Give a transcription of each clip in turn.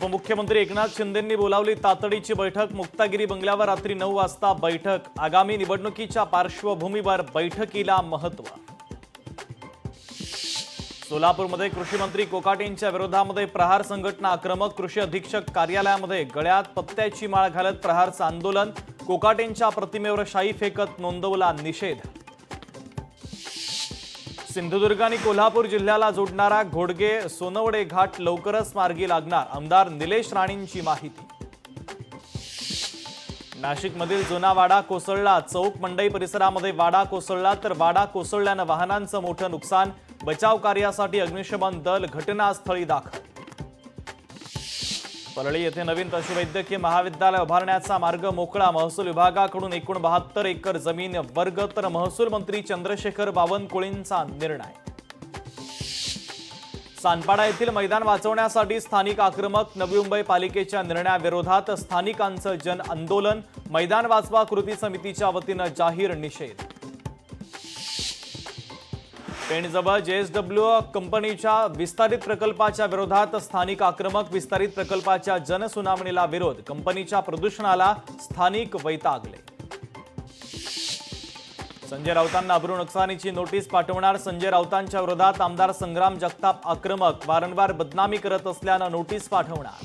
उपमुख्यमंत्री एकनाथ शिंदेंनी बोलावली तातडीची बैठक। मुक्तागिरी बंगल्यावर रात्री 9 वाजता बैठक। आगामी निवडणुकीच्या पार्श्वभूमीवर बैठकीला महत्त्व। सोलापूरमध्ये कृषी मंत्री कोकाटेंच्या विरोधामध्ये प्रहार संघटना आक्रमक। कृषी अधीक्षक कार्यालयामध्ये गळ्यात पत्त्याची माळ घालत प्रहारचं आंदोलन। कोकाटेंच्या प्रतिमेवर शाई फेकत नोंदवला निषेध। सिंधुदुर्ग आणि कोल्हापूर जिल्ह्याला जोडणारा घोडगे सोनवडे घाट लवकरच मार्गी लागणार। आमदार निलेश राणेंची माहिती। नाशिकमधील जुना वाडा कोसळला। चौक मंडई परिसरामध्ये वाडा कोसळला तर वाडा कोसळल्याने वाहनांचं मोठं नुकसान। बचाव कार्यासाठी अग्निशमन दल घटनास्थळी दाखल। परळी येथे नवीन पशुवैद्यकीय महाविद्यालय उभारण्याचा मार्ग मोकळा। महसूल विभागाकडून एकूण 72 एकर जमीन वर्ग तर महसूल मंत्री चंद्रशेखर बावनकुळेंचा निर्णय। सानपाडा येथील मैदान वाचवण्यासाठी स्थानिक आक्रमक। नवी मुंबई पालिकेच्या निर्णयाविरोधात स्थानिकांचं जन आंदोलन। मैदान वाचवा कृती समितीच्या वतीनं जाहीर निषेध। पेणजवळ जेएसडब्ल्यू कंपनीच्या विस्तारित प्रकल्पाच्या विरोधात स्थानिक आक्रमक। विस्तारित प्रकल्पाच्या जनसुनावणीला विरोध। कंपनीच्या प्रदूषणाला स्थानिक वैतागले। संजय राऊतांना अब्रू नुकसानीची नोटीस पाठवणार। संजय राऊतांच्या विरोधात आमदार संग्राम जगताप आक्रमक। वारंवार बदनामी करत असल्यानं नोटीस पाठवणार।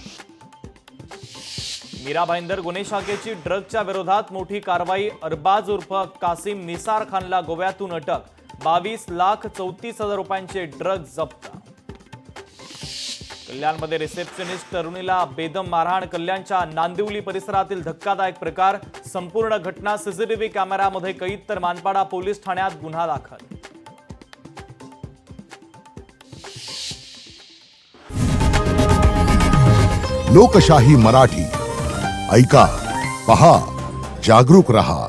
मीरा भाईंदर गुन्हे शाखेची ड्रग्जच्या विरोधात मोठी कारवाई। अरबाज उर्फ कासिम निसार खानला गोव्यातून अटक। 22,34,000 रुपयांचे ड्रग्ज जप्त। कल्याणमध्ये रिसेप्शनिस्ट तरुणीला बेदम मारहाण। कल्याणच्या नांदिवली परिसरातील धक्कादायक प्रकार। संपूर्ण घटना सीसीटीव्ही कॅमेऱ्यामध्ये कैद तर मानपाडा पोलीस ठाण्यात गुन्हा दाखल। लोकशाही मराठी ऐका, पहा, जागरूक रहा।